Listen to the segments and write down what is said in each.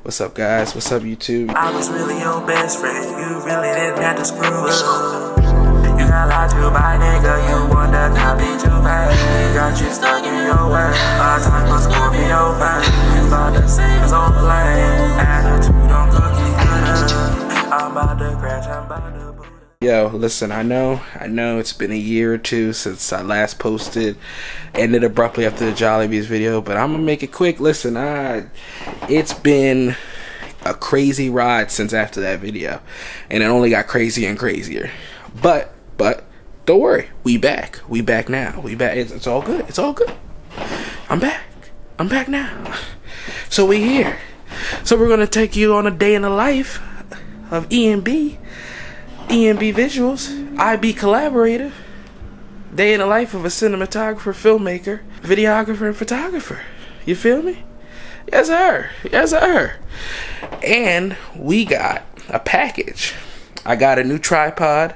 What's up, guys? What's up, YouTube? I was really your best friend. You really didn't have to screw up. You got lied to by nigga. You wonder copy too bad. Got you stuck in your way. My time was Scorpio fan. About the same as on plane. Attitude on cookie cutter. I'm about to crash. I'm about to. Yo, listen, I know it's been a year or two since I last posted. Ended abruptly after the Jollibee's video, but I'm gonna make it quick. Listen, it's been a crazy ride since after that video, and it only got crazier and crazier. But don't worry, we back now. It's all good. It's all good. I'm back now. So we here. So we're gonna take you on a day in the life of IanBVisuals, IB collaborator. Day in the life of a cinematographer, filmmaker, videographer, and photographer. You feel me? Yes, sir. Yes, sir. And we got a package. I got a new tripod,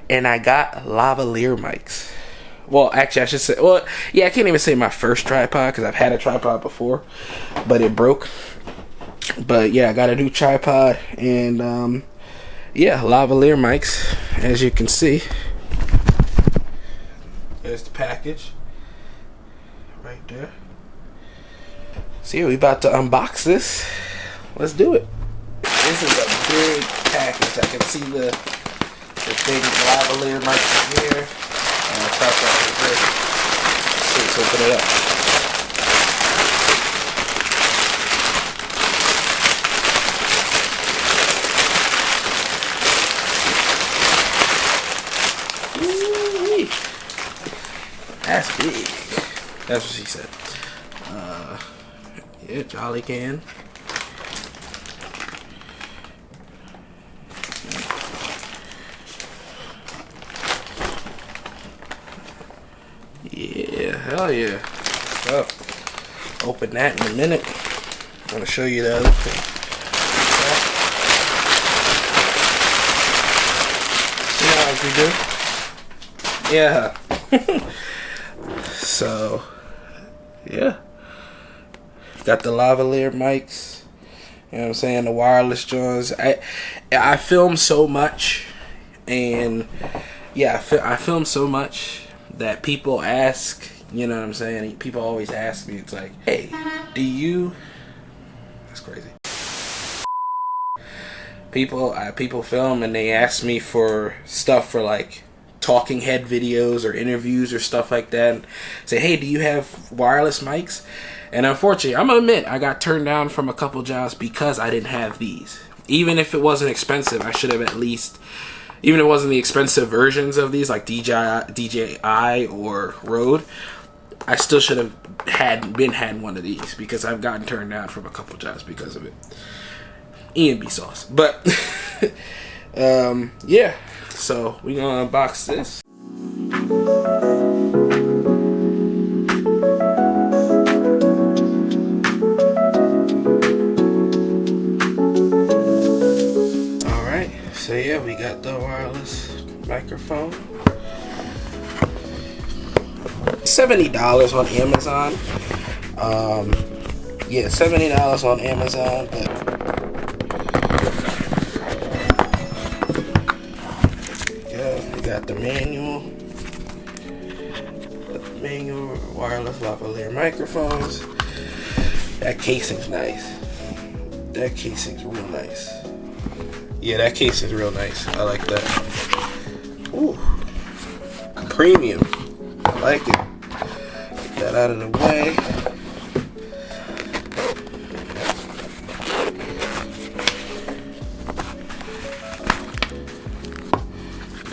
and I got lavalier mics. Well, actually, I should say, I can't even say my first tripod because I've had a tripod before, but it broke. But yeah, I got a new tripod, and yeah, lavalier mics, as you can see. There's the package right there. So yeah, we about to unbox this. Let's do it. This is a big package. I can see the big lavalier mics here, and the tripod is here. Let's open it up. That's big. That's what she said. Yeah, Jolly can. Yeah, hell yeah. So, open that in a minute. I'm gonna show you the other thing. See how we do? Yeah. So, yeah. Got the lavalier mics. You know what I'm saying? The wireless joints. I film so much, and yeah, I film so much that people ask. You know what I'm saying? People always ask me. It's like, hey, do you? That's crazy. People film and they ask me for stuff for like talking head videos or interviews or stuff like that, and say, hey, do you have wireless mics? And unfortunately, I'm gonna admit, I got turned down from a couple jobs because I didn't have these. Even if it wasn't expensive, I should have at least, even if it wasn't the expensive versions of these, like DJI or Rode, I still should have had one of these, because I've gotten turned down from a couple jobs because of it. IanB sauce. But yeah, so we're gonna unbox this. Alright, so yeah, we got the wireless microphone. $70 on Amazon. Yeah, $70 on Amazon, but got the manual wireless lavalier microphones. That casing's nice. That casing's real nice. Yeah, that casing's real nice. I like that. Ooh, premium. I like it. Get that out of the way.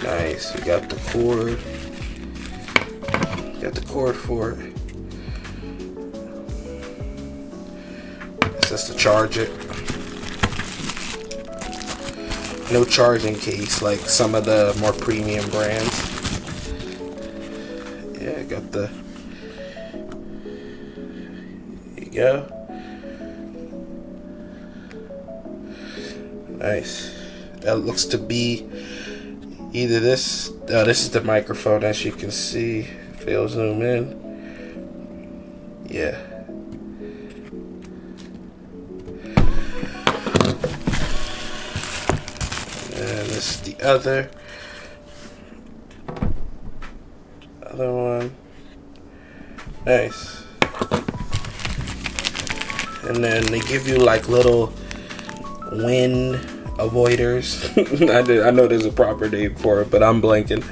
Nice. We got the cord. Got the cord for it. It's just to charge it. No charging case like some of the more premium brands. Yeah, got the. There you go. Nice. That looks to be either this. This is the microphone, as you can see. If it'll zoom in. Yeah. this is the other one. Nice. And then they give you like little wind avoiders. I know there's a proper name for it, but I'm blanking.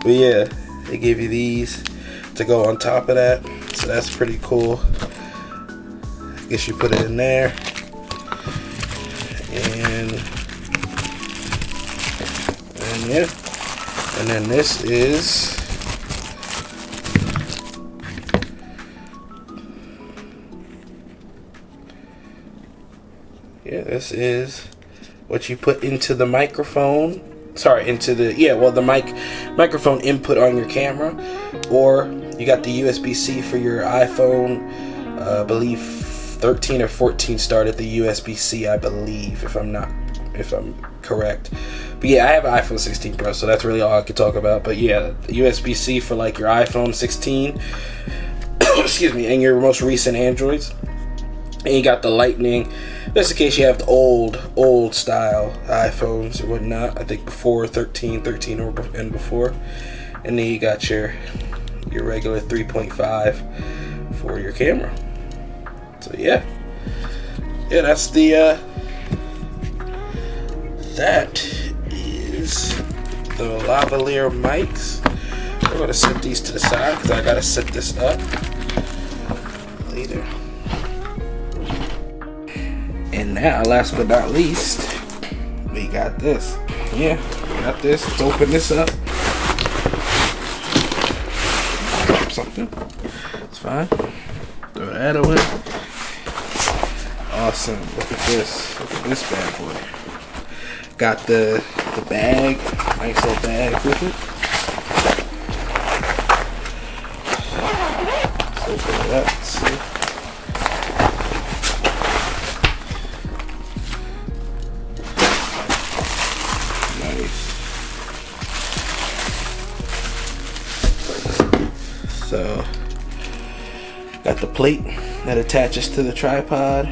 But yeah, they give you these to go on top of that, so that's pretty cool. I guess you put it in there, and yeah, and then this is this is what you put into the microphone. Sorry, into the the microphone input on your camera, or you got the USB-C for your iPhone. I believe 13 or 14 started the USB-C, I believe, if I'm correct. But yeah, I have an iPhone 16 Pro, so that's really all I could talk about. But yeah, USB-C for like your iPhone 16, excuse me, and your most recent Androids. And you got the Lightning, just in case you have the old style iPhones or whatnot. I think before 13 and before. And then you got your regular 3.5 for your camera. So yeah, that's the that is the lavalier mics. I'm gonna set these to the side because I gotta set this up later. And now, last but not least, we got this. Yeah, we got this. Let's open this up. Drop something. It's fine. Throw that away. Awesome. Look at this. Look at this bad boy. Got the bag. Nice little bag with it. Let's open it up. Let's see. So, got the plate that attaches to the tripod.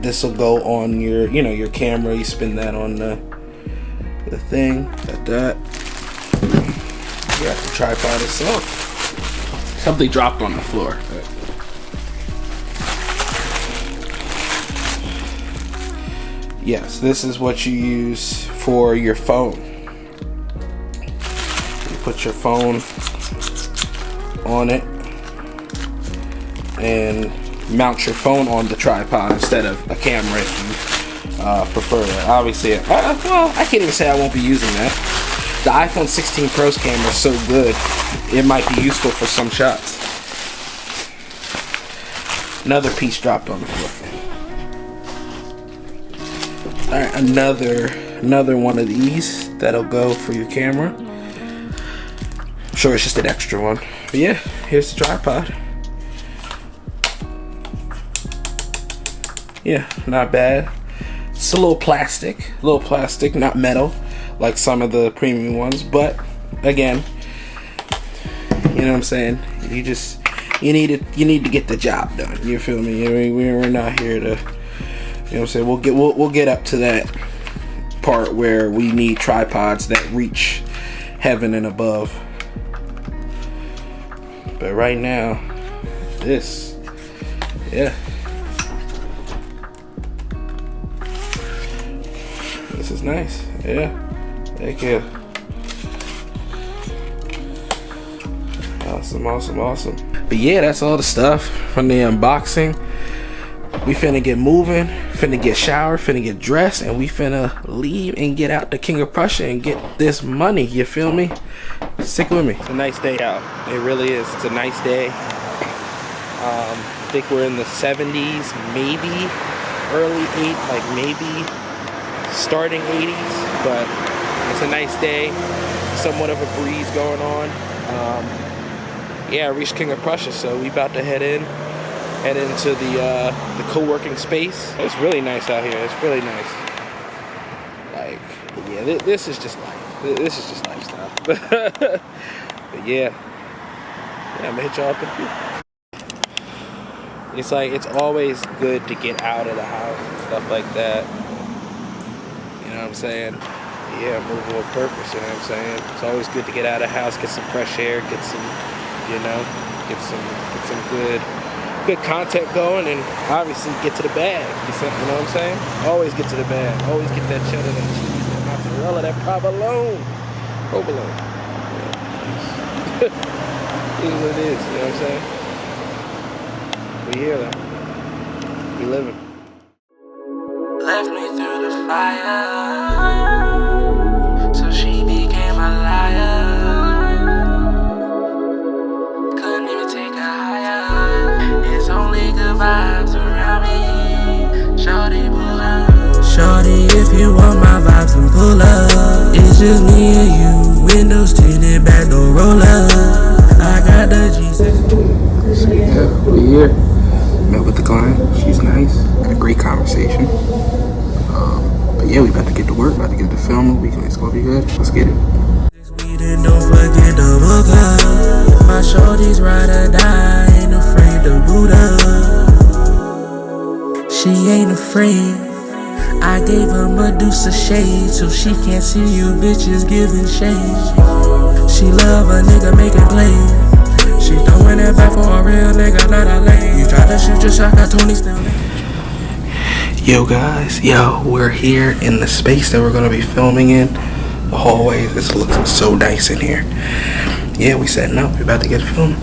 This will go on your, your camera. You spin that on the thing. Got that. You got the tripod itself. Something dropped on the floor. Yes, this is what you use for your phone. You put your phone on it and mount your phone on the tripod instead of a camera if you prefer that. Obviously, well, I can't even say I won't be using that. The iPhone 16 Pro's camera is so good, it might be useful for some shots. Another piece dropped on the floor. Alright, another one of these that'll go for your camera. I'm sure it's just an extra one. But yeah, here's the tripod. Yeah, not bad. It's a little plastic, not metal like some of the premium ones, but again, you know what I'm saying? You need to get the job done. You feel me? We're not here to, you know what I'm saying? We'll get up to that part where we need tripods that reach heaven and above. But right now, this, yeah. This is nice, yeah. Thank you. Awesome. But yeah, that's all the stuff from the unboxing. We finna get moving, finna get showered, finna get dressed, and we finna leave and get out to King of Prussia and get this money, you feel me? Stick with me. It's a nice day out. It really is. It's a nice day. I think we're in the 70s, maybe early 8s, like maybe starting 80s, but it's a nice day. Somewhat of a breeze going on. Yeah, I reached King of Prussia, so we about to head into the co-working space. It's really nice out here. It's really nice. Like, yeah, this is just life. This is just lifestyle. But yeah, I'm gonna hit y'all up in a few. It's like, it's always good to get out of the house and stuff like that. You know what I'm saying? Yeah, move with purpose, you know what I'm saying? It's always good to get out of the house, get some fresh air, get some, you know, get some good content going, and obviously get to the bag. You know what I'm saying? Always get to the bag. Always get that cheddar, that cheese, that mozzarella, that provolone. Provolone. Yeah. It is what it is, you know what I'm saying? We here though. We living. Left me through the fire, so she became a liar. Couldn't even take her higher. It's only good vibes around me. Shorty, pull up. Shorty, if you want my vibes, then pull up. It's just me and you. Windows tinted, back door roll up. I got the G6. So yeah, we here. Met with the client. She's nice. Had a great conversation. But yeah, we about to get to work. About to get to filming. It's gonna be good. Let's get it. Don't forget the book up. My shorty's ride or die. Ain't afraid to boot up. She ain't afraid. I gave her Medusa shade, so she can't see you bitches giving shade. She love a nigga making plays. She throwing it back for a real nigga, not a lane. You try to shoot your shot, got Tony still. Yo guys, we're here in the space that we're gonna be filming in. The hallway. This looks so nice in here. Yeah, we setting up. We about to get filmed.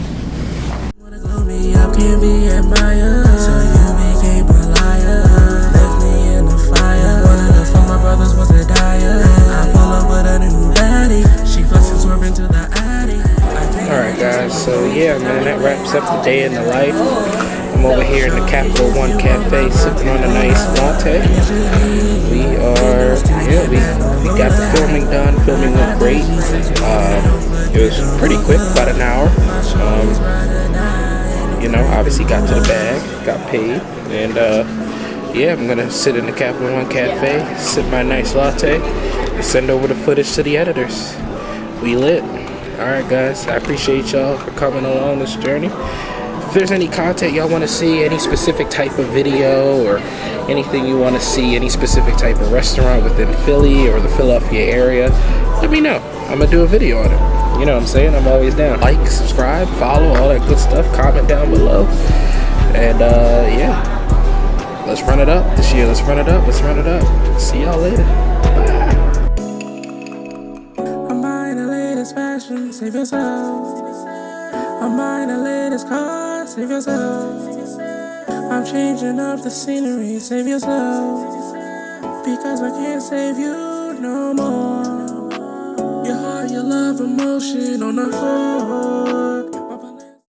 Wanna glow me up, can't be admired. So you became a liar. Left me in the fire. One of the former brothers was a dyer. I pull up with a new baddie. She flexing, swerving to the attic. Alright guys, so yeah man, that wraps up the day in the life. I'm over here in the Capital One Cafe sipping on a nice latte. We we got the filming done. Filming went great. It was pretty quick, about an hour. You know, obviously got to the bag, got paid, and yeah, I'm gonna sit in the Capital One Cafe, sip my nice latte, and send over the footage to the editors. We lit. Alright guys, I appreciate y'all for coming along this journey. If there's any content y'all want to see, any specific type of video or anything you want to see, any specific type of restaurant within Philly or the Philadelphia area, let me know. I'm going to do a video on it. You know what I'm saying? I'm always down. Like, subscribe, follow, all that good stuff. Comment down below. And yeah, let's run it up this year. Let's run it up. Let's run it up. See y'all later. Bye. I'm buying the latest fashion, save yourself. I'm buying the latest car, save yourself. I'm changing up the scenery, save yourself. Because I can't save you no more. Your heart, your love, emotion on the floor.